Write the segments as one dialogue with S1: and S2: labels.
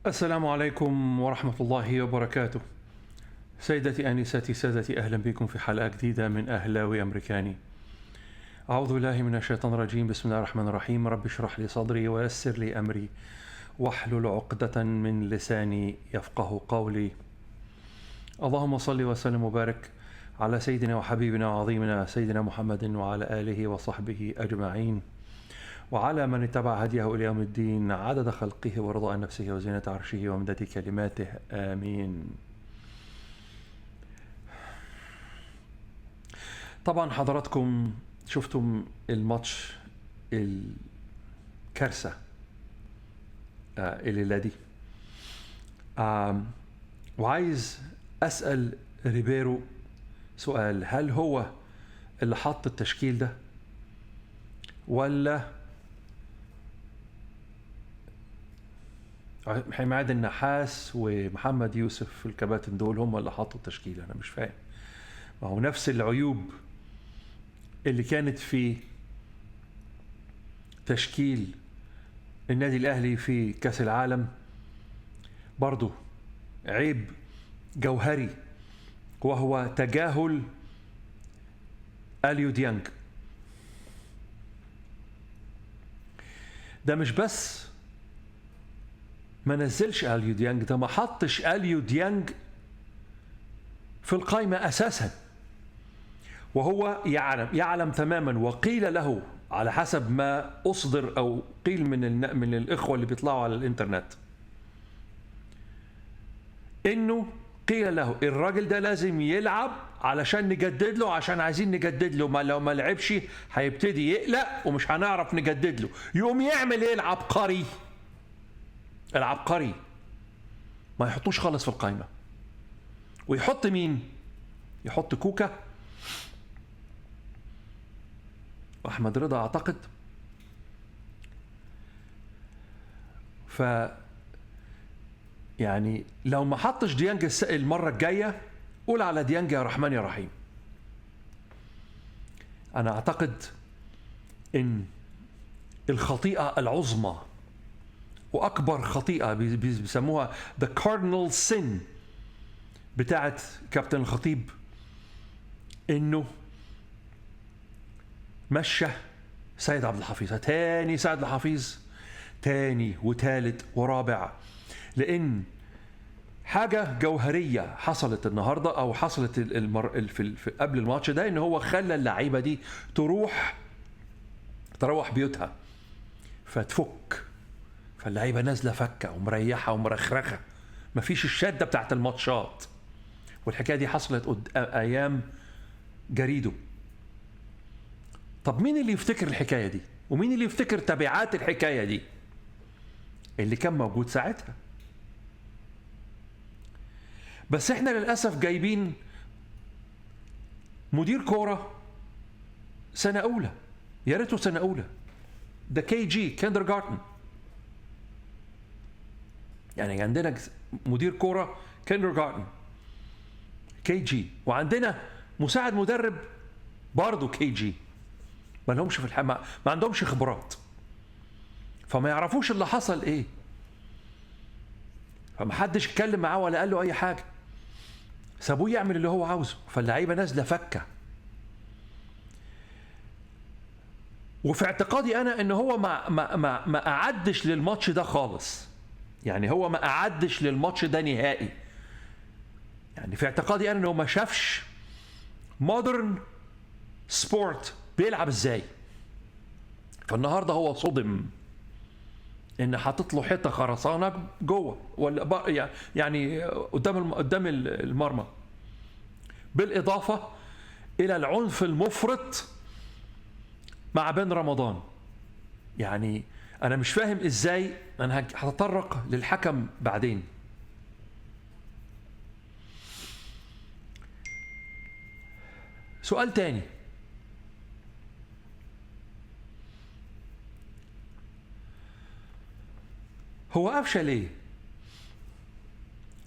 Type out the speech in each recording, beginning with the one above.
S1: السلام عليكم ورحمة الله وبركاته. سيدتي أنساتي سادتي، أهلا بكم في حلقة جديدة من أهلاوي أمريكاني. أعوذ بالله من الشيطان الرجيم. بسم الله الرحمن الرحيم. رب اشرح لي صدري ويسر لي أمري واحلل عقدة من لساني يفقه قولي. اللهم صل وسلم وبارك على سيدنا وحبيبنا وعظيمنا سيدنا محمد وعلى آله وصحبه أجمعين، وعلى من اتبع هديه إلى يوم الدين، عدد خلقه ورضاء نفسه وزينة عرشه ومداد كلماته، آمين. طبعا حضراتكم شفتم الماتش الكارثة الليلة دي، وعايز أسأل ريبيرو سؤال: هل هو اللي حط التشكيل ده، ولا حماد النحاس ومحمد يوسف الكباتن دول هم اللي حطوا التشكيل؟ أنا مش فاهم. ما هو نفس العيوب اللي كانت في تشكيل النادي الأهلي في كأس العالم، برضو عيب جوهري، وهو تجاهل أليو ديانج. ده مش بس ما نزلش أليو ديانج، ده ما حطش أليو ديانج في القائمة أساسا، وهو يعلم تماما، وقيل له على حسب ما أصدر أو قيل من الإخوة اللي بيطلعوا على الإنترنت، إنه قيل له الراجل ده لازم يلعب علشان نجدد له، عشان عايزين نجدد له، ما لو ما لعبش هيبتدي يقلق ومش هنعرف نجدد له. يقوم يعمل ايه العبقري؟ ما يحطوش خالص في القائمة، ويحط مين؟ يحط كوكا واحمد رضا اعتقد. ف يعني لو ما حطش ديانج المرة الجاية، قول على ديانج يا رحمن يا رحيم. أنا أعتقد إن الخطيئة العظمى وأكبر خطيئة بيسموها the cardinal sin بتاعت كابتن الخطيب، إنه مشى سيد عبد الحفيظ تاني، سيد الحفيظ تاني وتالت ورابع، لأن حاجة جوهرية حصلت النهاردة أو حصلت في قبل الماتش ده، إن هو خلى اللعيبة دي تروح بيوتها فتفك، فاللعيبة نازلة فكة ومريحة ومرخرخة، مفيش الشدة بتاعت الماتشات. والحكاية دي حصلت أيام جريدو. طب مين اللي يفتكر الحكاية دي؟ ومين اللي يفتكر تبعات الحكاية دي؟ اللي كان موجود ساعتها. بس احنا للأسف جايبين مدير كورة سنة أولى، يا ريته سنة أولى، ده KG كيندرجارتن. يعني عندنا مدير كورة كيندرجارتن KG، وعندنا مساعد مدرب برضه KG. ما لهمش في ما عندهمش خبرات، فما يعرفوش اللي حصل ايه، فما حدش اتكلم معاه ولا قال له اي حاجه، سابوه يعمل اللي هو عاوزه، فاللعيبه نازله فكه. وفي اعتقادي انا ان هو ما اعدش للماتش ده خالص، يعني هو ما اعدش للماتش ده نهائي. يعني في اعتقادي انا انه ما شافش مودرن سبورت بيلعب ازاي. فالنهارده هو صدم ان حاطط له حته خرسانه جوه، ولا يعني قدام المرمى، بالاضافه الى العنف المفرط مع بن رمضان. يعني انا مش فاهم ازاي، انا هتطرق للحكم بعدين. سؤال تاني: هو قفشه ليه؟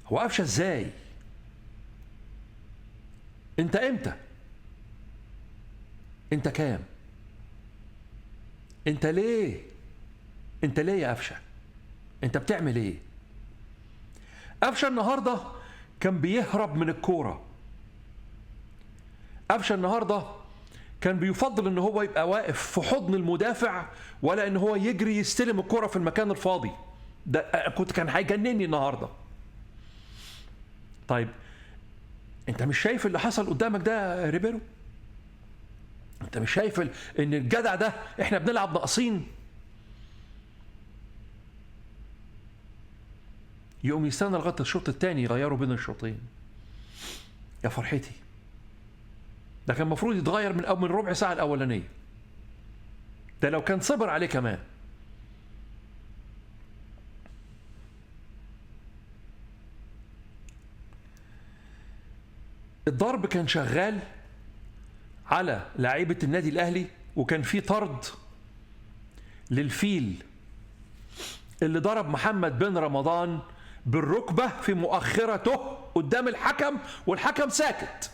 S1: هو قفشه ازاي؟ انت امتى؟ انت كام؟ انت ليه؟ انت ليه يا قفشه؟ انت بتعمل ايه؟ قفشه النهارده كان بيهرب من الكوره. قفشه النهارده كان بيفضل ان هو يبقى واقف في حضن المدافع ولا ان هو يجري يستلم الكرة في المكان الفاضي. ده كان هيجنني النهارده. طيب انت مش شايف اللي حصل قدامك ده يا ريبيرو؟ انت مش شايف ان الجدع ده احنا بنلعب ناقصين؟ يقوم يستنى لغايه الشوط الثاني يغيروا بين الشوطين. يا فرحتي، ده كان المفروض يتغير من ربع ساعه الاولانيه. ده لو كان صبر عليه كمان. الضرب كان شغال على لاعيبه النادي الاهلي، وكان في طرد للفيل اللي ضرب محمد بن رمضان بالركبه في مؤخرته قدام الحكم، والحكم ساكت.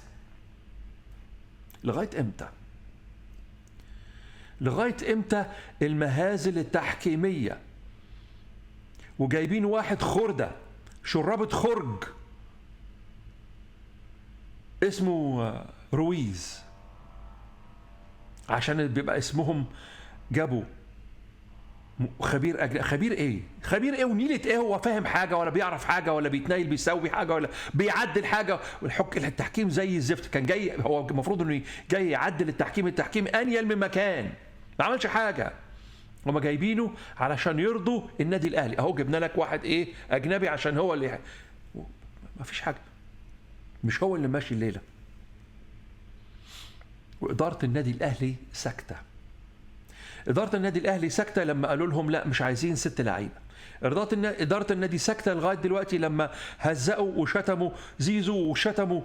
S1: لغايه امتى؟ لغايه امتى المهازل التحكيميه؟ وجايبين واحد خرده شرابة خرج اسمه رويز، عشان بيبقى اسمهم جابوا خبير خبير ايه ونيلة ايه؟ هو فاهم حاجه ولا بيعرف حاجه ولا بيتنايل بيسوي حاجه ولا بيعدل حاجه؟ التحكيم زي الزفت. كان جاي، هو المفروض انه جاي يعدل التحكيم انيل من مكان، ما عملش حاجه. هما جايبينه علشان يرضوا النادي الاهلي. اهو جبنا لك واحد اجنبي عشان هو اللي ما فيش حاجه، مش هو اللي ماشي الليله. واداره النادي الاهلي ساكته. إدارة النادي الأهلي ساكتة لما قالوا لهم لا مش عايزين 6 لعيبة. إدارة النادي ساكتة لغاية دلوقتي لما هزقوا وشتموا زيزو وشتموا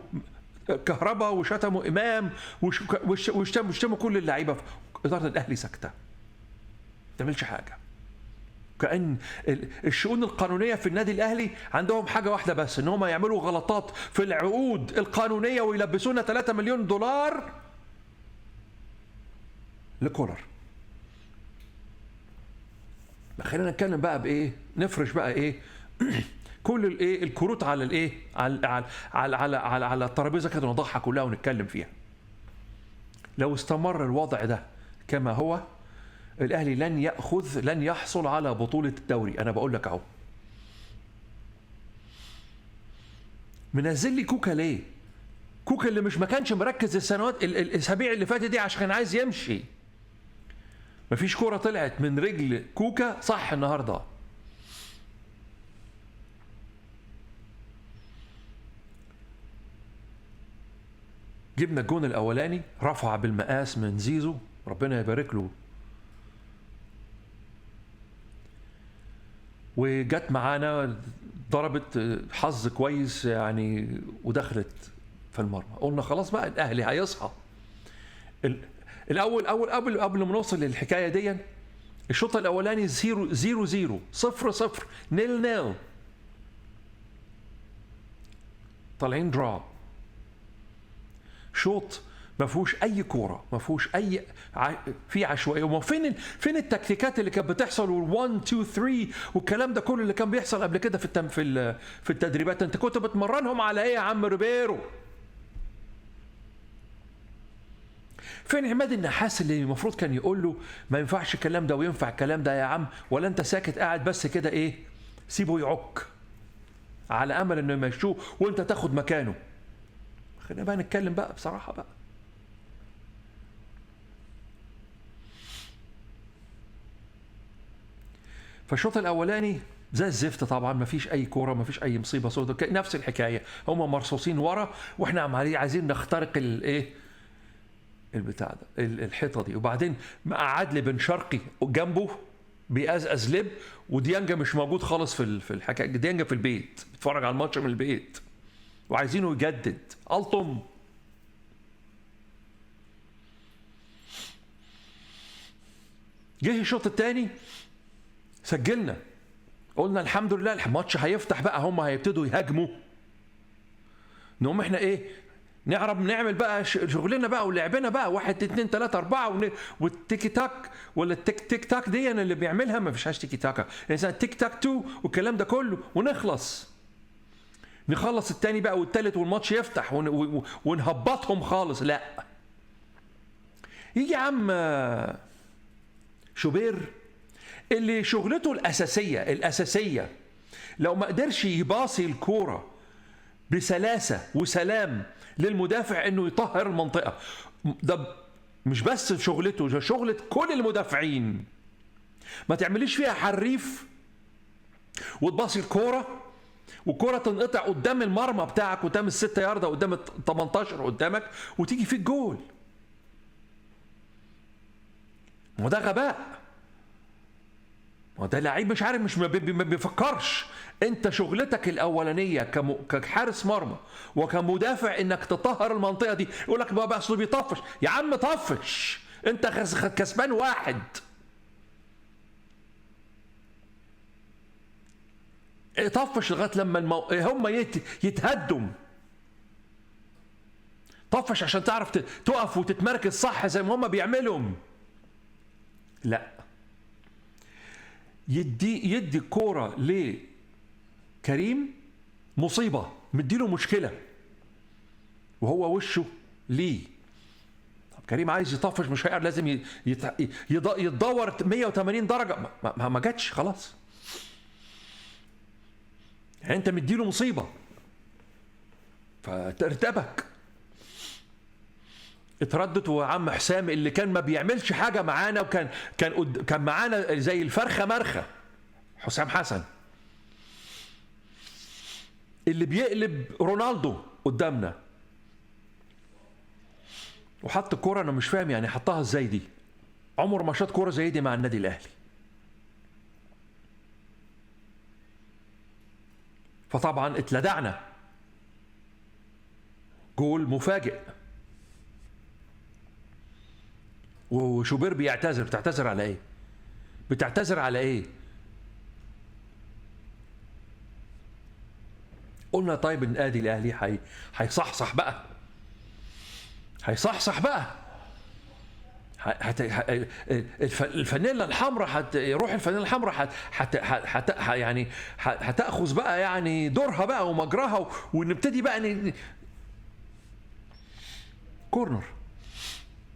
S1: كهربا وشتموا إمام وشتموا كل اللعيبة. إدارة الأهلي ساكتة، ما تعملش حاجة. كأن الشؤون القانونية في النادي الأهلي عندهم حاجة واحدة بس، إن هم يعملوا غلطات في العقود القانونية ويلبسونا 3 مليون دولار لكولر. خلينا نتكلم بقى بايه، نفرش بقى ايه كل الايه الكروت على الايه على الترابيزه كده، نضعها كلها ونتكلم فيها. لو استمر الوضع ده كما هو، الاهلي لن يحصل على بطوله الدوري. انا بقول لك اهو. منزل لي كوكا ليه؟ كوكا اللي ما كانش مركز الاسابيع اللي فاتت دي عشان كان عايز يمشي. مفيش كرة طلعت من رجل كوكا صح النهارده. جبنا الجون الاولاني، رفع بالمقاس من زيزو، ربنا يبارك له. وجت معانا ضربت حظ كويس يعني ودخلت في المرمى. قلنا خلاص بقى الاهلي هيصحى. الاول قبل ما نوصل للحكايه دي، الشوط الاولاني 0-0 0-0 0-0 طالعين درا. شوط ما فيهوش اي كوره، ما فيهوش اي في عشوائيه. وما فين التكتيكات اللي كانت بتحصل وال1 2 3 والكلام ده كله اللي كان بيحصل قبل كده في التدريبات؟ انت كنت بتمرنهم على ايه يا عم ريبيرو؟ فين عماد النحاس اللي المفروض كان يقول له ما ينفعش الكلام ده وينفع الكلام ده يا عم؟ ولا انت ساكت قاعد بس كده سيبه يعك على امل انه يمشوه وانت تاخد مكانه؟ خلينا بقى نتكلم بقى بصراحه بقى. فالشوط الاولاني زي الزفت طبعا، ما فيش اي كوره، ما فيش اي مصيبه سوداء، نفس الحكايه. هم مرصوصين ورا واحنا عايزين نخترق البتاع ده الحيطه دي. وبعدين قعد لي بن شرقي جنبه بيقزقز لب، وديانجا مش موجود خالص في الحكايه. ديانجا في البيت بيتفرج على الماتش من البيت وعايزينه يجدد. الطم جه الشوط الثاني سجلنا، قلنا الحمد لله الماتش هيفتح بقى، هم هيبتدوا يهاجموا، نقوم احنا نعمل بقى شغلنا بقى ولعبنا بقى 1 2 3 4 والتيكي تاك ولا التيك تاك دي أنا اللي بيعملها، ما فيش تيكي تاكا يعني تيك تاك 2 والكلام ده كله ونخلص. نخلص التاني بقى والتالت والماتش يفتح ونهبطهم خالص. لا، يجي عم شوبير اللي شغلته الأساسية لو ما قدرش يباصي الكورة بسلاسة وسلام للمدافع انه يطهر المنطقة، ده مش بس شغلته، ده شغلة كل المدافعين. ما تعمليش فيها حريف وتباصي الكورة والكورة تنقطع قدام المرمى بتاعك، قدام ال6 ياردة، قدام ال18 قدامك، وتيجي فيك جول. وده غباء. وده لعيب مش عارف، مش ما بيفكرش. انت شغلتك الاولانيه كحارس مرمى وكمدافع انك تطهر المنطقه دي. يقول لك بقى اصله بيطفش. يا عم طفش، انت كسبان 1. طفش لغايه لما هم يتهدم. طفش عشان تعرف تقف وتتمركز صح زي ما هم بيعملوا. لا، يدي الكوره لكريم مصيبه، مديله مشكله وهو وشه ليه. طب كريم عايز يطفش، مش هيقعد، لازم يتدور 180 درجه. ما جاتش خلاص. يعني انت مديله مصيبه فارتبك. اتردت. وعم حسام اللي كان ما بيعملش حاجه معانا، وكان كان معانا زي الفرخه مرخه، حسام حسن اللي بيقلب رونالدو قدامنا، وحط الكوره. انا مش فاهم يعني حطها ازاي دي. عمر ما شاط كوره زي دي مع النادي الاهلي. فطبعا اتلدعنا. جول مفاجئ. وشوبير بيعتذر. بتعتذر على ايه؟ بتعتذر على ايه؟ قلنا طيب النادي الاهلي هيصحصح بقى. هيصحصح بقى. الفانيلا الحمراء روح الفانيلا الحمراء يعني هتاخذ بقى يعني دورها بقى ومجراها، ونبتدي بقى كورنر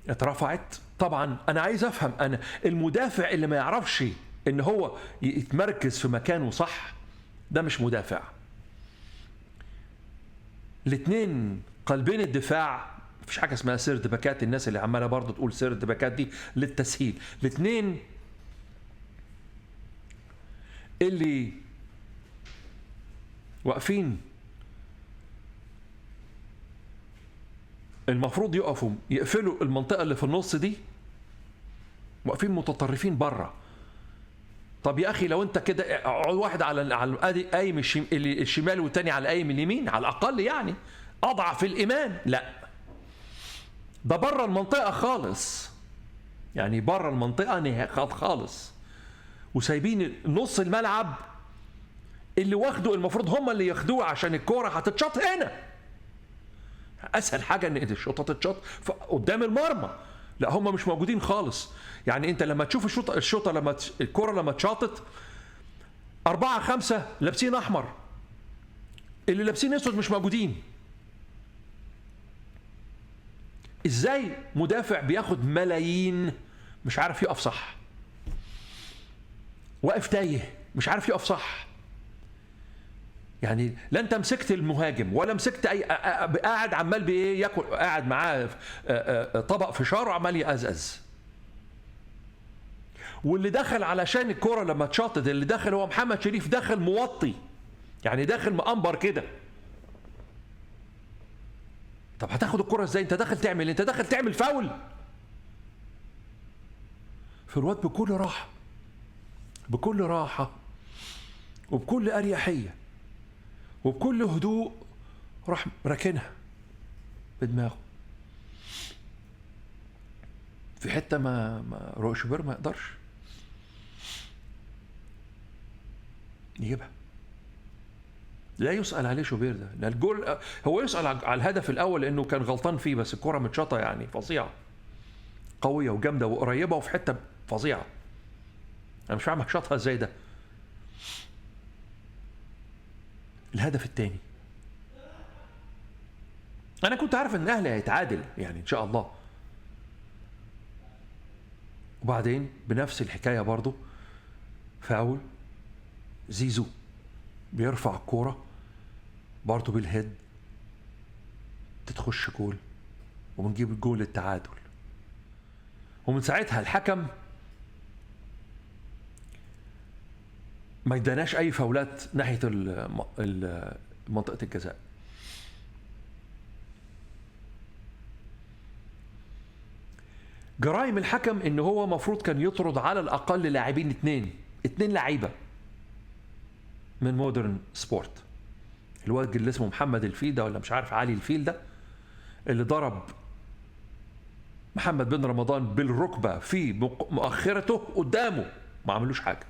S1: اترفعت. طبعا انا عايز افهم، انا المدافع اللي ما يعرفش ان هو يتمركز في مكانه صح ده مش مدافع. الاثنين قلبين الدفاع، مفيش حاجه اسمها سرد باكات. الناس اللي عماله برضه تقول سرد باكات دي للتسهيل. الاثنين اللي واقفين المفروض يقفلوا المنطقه اللي في النص دي، واقفين متطرفين بره. طب يا اخي لو انت كده واحد على قايم الشمال والتاني على قايم اليمين على الاقل، يعني اضعف الايمان. لا، ده بره المنطقه خالص، يعني بره المنطقه خالص، وسايبين نص الملعب اللي واخده المفروض هم اللي ياخدوه عشان الكوره هتتشاط هنا. اسهل حاجه ان الشوطه تتشاط قدام المرمى. لا، هم مش موجودين خالص. يعني انت لما تشوف الشوطه لما الكوره لما اتشاطت 4 5 لابسين احمر، اللي لابسين اسود مش موجودين. ازاي مدافع بياخد ملايين مش عارف يقف صح، واقف تايه مش عارف يقف صح؟ يعني لا انت مسكت المهاجم ولا مسكت اي، قاعد عمال بايه ياكل، قاعد معاه طبق فشار وعمال يقزقز. واللي دخل علشان الكوره لما اتشاطت، اللي دخل هو محمد شريف، دخل موطي، يعني داخل مقنبر كده. طب هتاخد الكوره ازاي؟ انت داخل تعمل فاول. فالواد بكل راحه وبكل اريحيه وبكل هدوء راح راكنها بدماغه في حته ما شوبير ما يقدرش يجيبها. لا يسأل عليه شوبير ده الجول. هو يسأل على الهدف الاول لانه كان غلطان فيه، بس الكره متشاطه يعني فظيعه، قويه وجامده وقريبه وفي حته فظيعه. انا مش فاهم شاطها ازاي ده. الهدف الثاني انا كنت عارف ان الاهلي هيتعادل يعني ان شاء الله. وبعدين بنفس الحكايه برضو، فاول، زيزو بيرفع الكوره برضو بالهيد، تتخش جول وبنجيب الجول التعادل. ومن ساعتها الحكم ما اداناش اي فاولات ناحيه منطقه الجزاء. جرائم الحكم ان هو مفروض كان يطرد على الاقل لاعبين، اتنين لعيبه من مودرن سبورت. الواد اللي اسمه محمد الفيل ده، ولا مش عارف علي الفيل ده، اللي ضرب محمد بن رمضان بالركبه في مؤخرته قدامه، ما عملوش حاجه.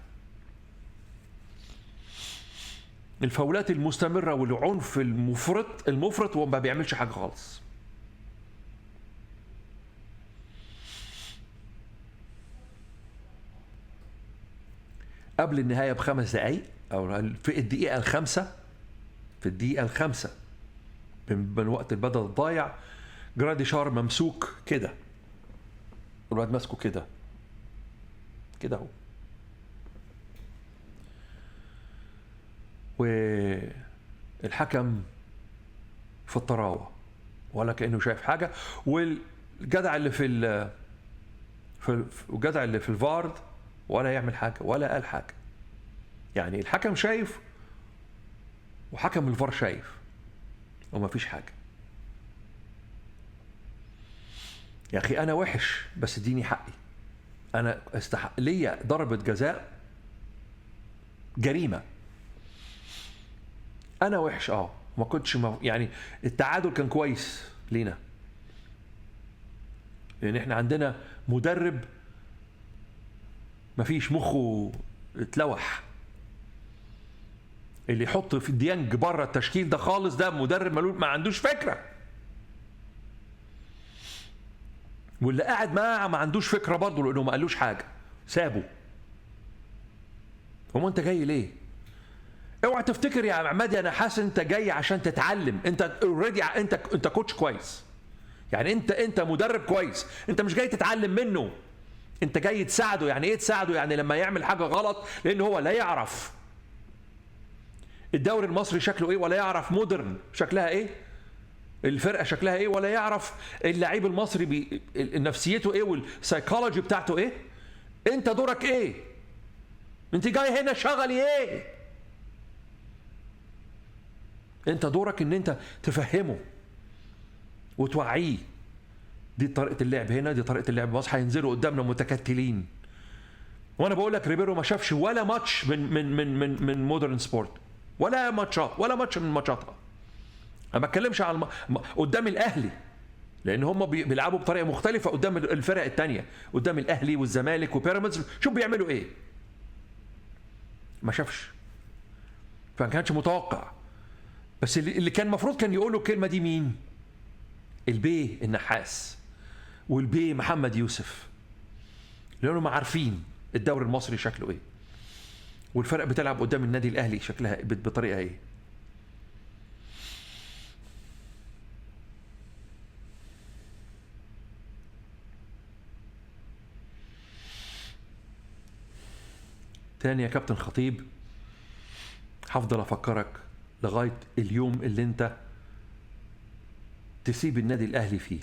S1: الفاولات المستمره والعنف المفرط وما بيعملش حاجه خالص. قبل النهايه ب5 دقائق او في الدقيقه الخامسه من وقت البدل الضايع، جراديشار ممسوك كده، الواد ماسكه كده اهو، والحكم في الطراوه ولا كانه شايف حاجه. والجدع اللي الجدع اللي في الفارد ولا يعمل حاجه ولا قال حاجه. يعني الحكم شايف وحكم الفار شايف وما فيش حاجه. يا اخي انا وحش بس اديني حقي، انا استحق ليا ضربه جزاء، جريمه. انا وحش ما كنتش يعني التعادل كان كويس لينا، لان احنا عندنا مدرب ما فيش مخه اتلوح. اللي يحط في ديانج بره التشكيل ده خالص، ده مدرب ما عندوش فكره. واللي قاعد معاه ما عندوش فكره برضه، لانه ما قالوش حاجه، سابه. هو انت جاي ليه؟ اوعى تفتكر يا عماد يا نحاس انت جاي عشان تتعلم. انت اوريدي انت كوتش كويس، يعني انت مدرب كويس، انت مش جاي تتعلم منه، انت جاي تساعده. يعني ايه تساعده؟ يعني لما يعمل حاجه غلط، لان هو لا يعرف الدوري المصري شكله ايه، ولا يعرف مودرن شكلها ايه، الفرقه شكلها ايه، ولا يعرف اللعيب المصري نفسيته ايه والسايكولوجي بتاعته ايه. انت دورك ايه؟ انت جاي هنا شغلي ايه؟ انت دورك ان انت تفهمه وتوعيه. دي طريقه اللعب هنا، دي طريقه اللعب مصر. هينزلوا قدامنا متكتلين. وانا بقول لك ريبيرو ما شافش ولا ماتش من مودرن سبورت، ولا ماتش من ماتشاتها. انا ما بتكلمش على قدام الاهلي، لان هم بيلعبوا بطريقه مختلفه قدام الفرق الثانيه، قدام الاهلي والزمالك وبيراميدز. شوف بيعملوا ايه. ما شافش، فما كانش متوقع. بس اللي كان المفروض كان يقولوا الكلمه دي مين؟ البيه النحاس والبيه محمد يوسف، لانهم عارفين الدوري المصري شكله ايه، والفرق بتلعب قدام النادي الاهلي شكلها بطريقه ايه. تاني يا كابتن خطيب، هفضل افكرك لغايه اليوم اللي انت تسيب النادي الاهلي فيه.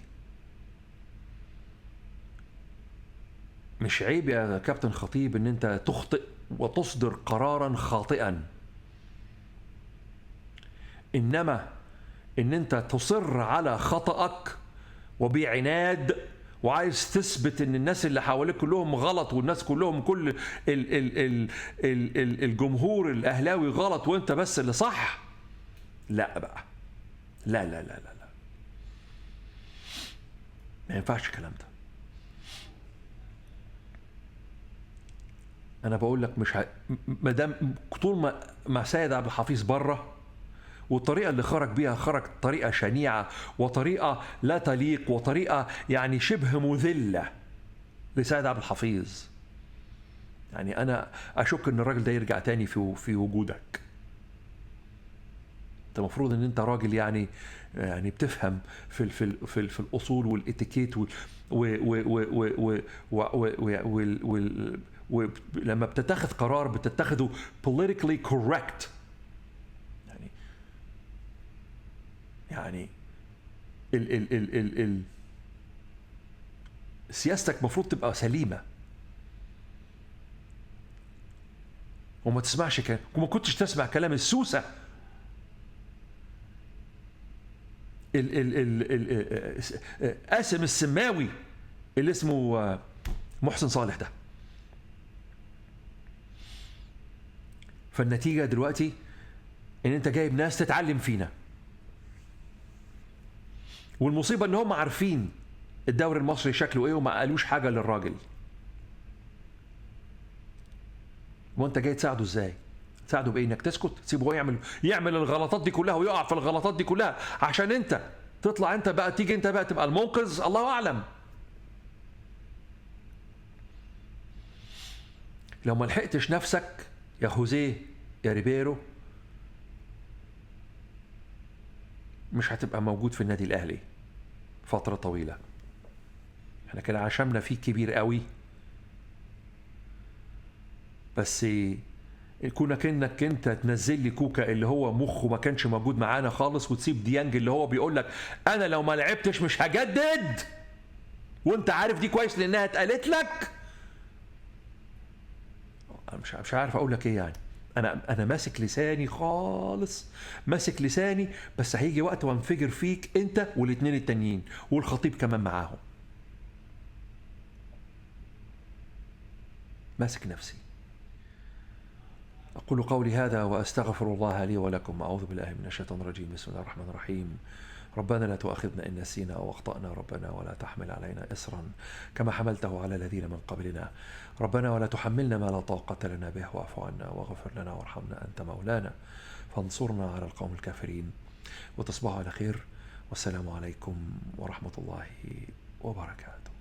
S1: مش عيب يا كابتن خطيب ان انت تخطئ وتصدر قرارا خاطئا، انما ان انت تصر على خطأك وبعناد، وعايز تثبت ان الناس اللي حواليك كلهم غلط، والناس كلهم كل ال ال ال ال الجمهور الاهلاوي غلط وانت بس اللي صح. لا بقى، لا لا لا لا, لا. ما ينفعش الكلام ده. انا بقول لك مش ما دام طول ما سيد عبد الحفيظ بره، والطريقه اللي خرج بيها خرج طريقه شنيعه، وطريقه لا تليق، وطريقه يعني شبه مذله لسيد عبد الحفيظ. يعني انا اشك ان الراجل ده يرجع تاني في وجودك. انت المفروض ان انت راجل يعني بتفهم في الاصول والاتيكيت ولما بتتخذ قرار بتتخذه politically correct. يعني ال ال ال ال ال سياستك المفروض تبقى سليمة، وما تسمعش وما كنتش تسمع كلام السوسة قاسم السماوي اللي اسمه محسن صالح ده. فالنتيجة دلوقتي ان انت جايب ناس تتعلم فينا، والمصيبة ان هم عارفين الدوري المصري شكله ايه وما قالوش حاجة للراجل. وانت جاي تساعده ازاي؟ تساعده بايه؟ انك تسكت تسيبه هو يعمل الغلطات دي كلها ويقع في الغلطات دي كلها عشان انت تطلع انت بقى تيجي انت بقى تبقى المنقذ؟ الله اعلم. لو ما لحقتش نفسك يا خوزيه يا ريبيرو مش هتبقى موجود في النادي الاهلي فترة طويلة. احنا كده عشمنا فيك كبير قوي، بس كونك انك انت تنزل لي كوكا اللي هو مخه ما كانش موجود معانا خالص، وتسيب ديانج اللي هو بيقول لك انا لو ما لعبتش مش هجدد، وانت عارف دي كويس لانها اتقالت لك. انا مش عارف اقول لك ايه يعني. انا ماسك لساني خالص، ماسك لساني، بس هيجي وقت وانفجر فيك انت والاثنين التانيين والخطيب كمان معاهم. ماسك نفسي. أقول قولي هذا وأستغفر الله لي ولكم. أعوذ بالله من الشيطان الرجيم. بسم الله الرحمن الرحيم. ربنا لا تؤاخذنا إن نسينا أو أخطأنا، ربنا ولا تحمل علينا إصرا كما حملته على الذين من قبلنا، ربنا ولا تحملنا ما لا طاقة لنا به، واعف عنا واغفر لنا وارحمنا أنت مولانا فانصرنا على القوم الكافرين. وتصبحوا على خير، والسلام عليكم ورحمة الله وبركاته.